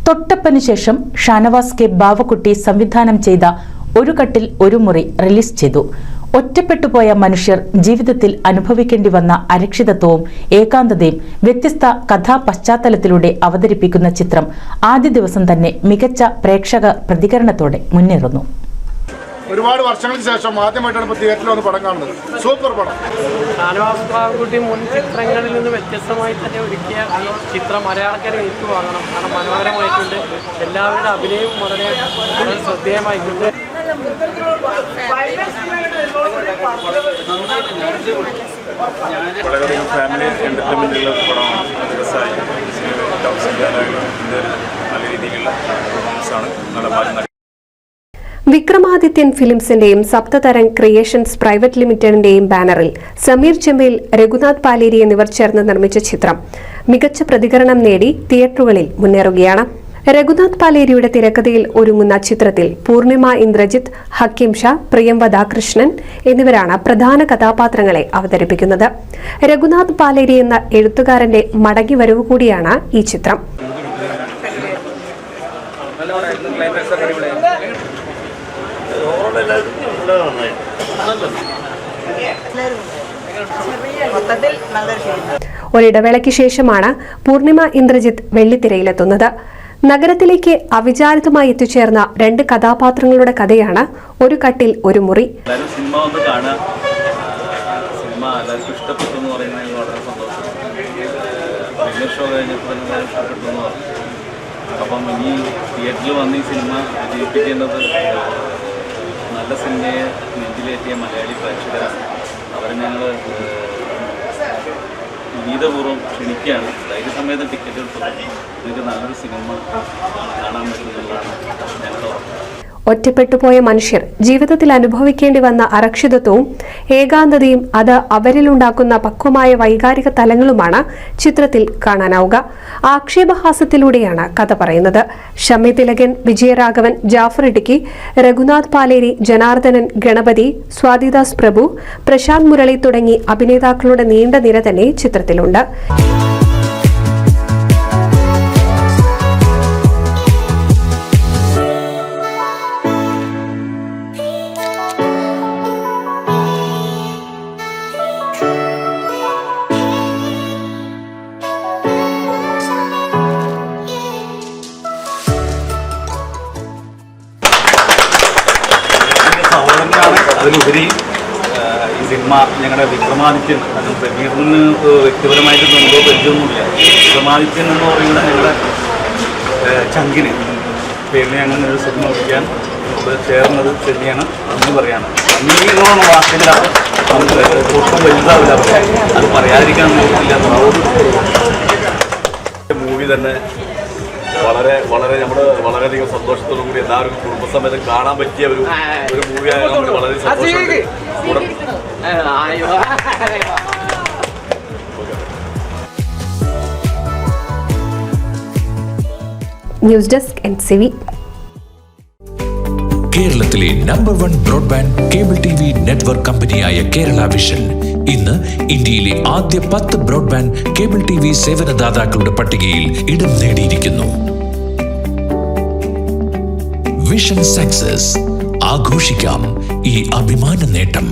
തൊട്ടപ്പന് ശേഷം ഷാനവാസ് കെ ബാവക്കുട്ടി സംവിധാനം ചെയ്ത ഒരു കട്ടിൽ ഒരു മുറി റിലീസ് ചെയ്തു. ഒറ്റപ്പെട്ടുപോയ മനുഷ്യർ ജീവിതത്തിൽ അനുഭവിക്കേണ്ടി വന്ന അരക്ഷിതത്വവും ഏകാന്തതയും വ്യത്യസ്ത കഥാപശ്ചാത്തലത്തിലൂടെ അവതരിപ്പിക്കുന്ന ചിത്രം ആദ്യ ദിവസം തന്നെ മികച്ച പ്രേക്ഷക പ്രതികരണത്തോടെ മുന്നേറുന്നു. ഒരുപാട് വർഷങ്ങൾക്ക് ശേഷം ആദ്യമായിട്ടാണ് ഇപ്പോൾ തിയേറ്ററിൽ വന്ന് പടം കാണുന്നത്. സൂപ്പർ പടം. ഷാനവാസ് ബാവക്കുട്ടി മുൻ ചിത്രങ്ങളിൽ നിന്ന് വ്യത്യസ്തമായി തന്നെ ഒരുക്കിയ ഈ ചിത്രം മലയാളക്കാരെ ഏറ്റുവാങ്ങണം. കാരണം മനോഹരമായിട്ടുണ്ട്. എല്ലാവരുടെ അഭിനയവും വളരെ ശ്രദ്ധേയമായിട്ടുണ്ട്. വളരെയധികം ഫാമിലി എൻ്റർടൈൻമെൻറ്റുള്ള പടമാണ്. രസമായി നല്ല രീതിയിലുള്ള പെർഫോമൻസാണ് നടപ്പാക്കുന്നത്. വിക്രമാദിത്യൻ ഫിലിംസിന്റെയും സപ്തതരംഗ് ക്രിയേഷൻസ് പ്രൈവറ്റ് ലിമിറ്റഡിന്റെയും ബാനറിൽ സമീർ ചെമ്പേൽ, രഘുനാഥ് പാലേരി എന്നിവർ ചേർന്ന് നിർമ്മിച്ച ചിത്രം മികച്ച പ്രതികരണം നേടി തിയേറ്ററുകളിൽ മുന്നേറുകയാണ്. രഘുനാഥ് പാലേരിയുടെ തിരക്കഥയിൽ ഒരുങ്ങുന്ന ചിത്രത്തിൽ പൂർണിമ ഇന്ദ്രജിത്ത്, ഹക്കീം ഷാ, പ്രിയംവദാകൃഷ്ണൻ എന്നിവരാണ് പ്രധാന കഥാപാത്രങ്ങളെ അവതരിപ്പിക്കുന്നത്. രഘുനാഥ് പാലേരി എന്ന എഴുത്തുകാരന്റെ മടങ്ങിവരവ് കൂടിയാണ് ഈ ചിത്രം. ഒരിടവേളയ്ക്ക് ശേഷമാണ് പൂർണിമ ഇന്ദ്രജിത്ത് വെള്ളിത്തിരയിലെത്തുന്നത്. നഗരത്തിലേക്ക് അവിചാരിതമായി എത്തിച്ചേർന്ന രണ്ട് കഥാപാത്രങ്ങളുടെ കഥയാണ് ഒരു കട്ടിൽ ഒരു മുറി. അപ്പം ഇനി തിയേറ്ററിൽ വന്ന് ഈ സിനിമ വിജയിപ്പിക്കേണ്ടത് നല്ല സിനിമയെ നെഞ്ചിലേറ്റിയ മലയാളി പ്രേക്ഷകരാണ്. അവരെ ഞങ്ങൾ വിനീതപൂർവ്വം ക്ഷണിക്കുകയാണ്. ധൈര്യസമയത്ത് ടിക്കറ്റ് എടുത്തു നിങ്ങൾക്ക് നല്ലൊരു സിനിമ കാണാൻ പറ്റുന്നതാണ് ഞങ്ങളുടെ ഉറപ്പ്. ഒറ്റപ്പെട്ടുപോയ മനുഷ്യർ ജീവിതത്തിൽ അനുഭവിക്കേണ്ടി വന്ന അരക്ഷിതത്വവും ഏകാന്തതയും അത് അവരിലുണ്ടാക്കുന്ന പക്വമായ വൈകാരിക തലങ്ങളുമാണ് ചിത്രത്തിൽ കാണാനാവുക. ആക്ഷേപഹാസ്യത്തിലൂടെയാണ് കഥ പറയുന്നത്. ഷമി തിലകൻ, വിജയരാഘവൻ, ജാഫർ ഇടുക്കി, രഘുനാഥ് പാലേരി, ജനാർദ്ദനൻ, ഗണപതി, സ്വാതിദാസ് പ്രഭു, പ്രശാന്ത് മുരളി തുടങ്ങി അഭിനേതാക്കളുടെ നീണ്ട നിര തന്നെ ചിത്രത്തിലുണ്ട്. അതിലുപരി ഈ സിനിമ ഞങ്ങളുടെ വിക്രമാദിത്യൻ, അത് പ്രമീറിന് വ്യക്തിപരമായിട്ട് എന്തോ പരിചയമൊന്നുമില്ല. വിക്രമാദിത്യൻ എന്ന് പറയുന്നത് ഞങ്ങളുടെ ചങ്കിന് പിന്നെ അങ്ങനെ ഒരു സിനിമ വയ്ക്കാൻ ചേർന്നത് തന്നെയാണ് എന്ന് പറയാണ്. അംഗീകരണമാണ് വാക്കില്ല, ഒട്ടും വലുതാവില്ല. അത് പറയാതിരിക്കാൻ നോക്കില്ല. മൂവി തന്നെ വളരെ വളരെ നമ്മൾ വളരെയധികം സന്തോഷത്തോടു കൂടി എല്ലാവരും കുടുംബസമേതം കാണാൻ പറ്റിയ ഒരു മൂവിയാണ്. നമുക്ക് വളരെ സന്തോഷമുണ്ട്. News desk NCV. കേരളത്തിലെ number 1 broadband cable TV network കമ്പനിയായ കേരള വിഷൻ ഇന്ന് ഇന്ത്യയിലെ ആദ്യ 10 ബ്രോഡ്ബാൻഡ് കേബിൾ TV സേവനദാതാക്കളുടെ പട്ടികയിൽ ഇടം നേടിയിരിക്കുന്നു. Vision success. ആഘോഷിക്കാം ഈ അഭിമാന നേട്ടം.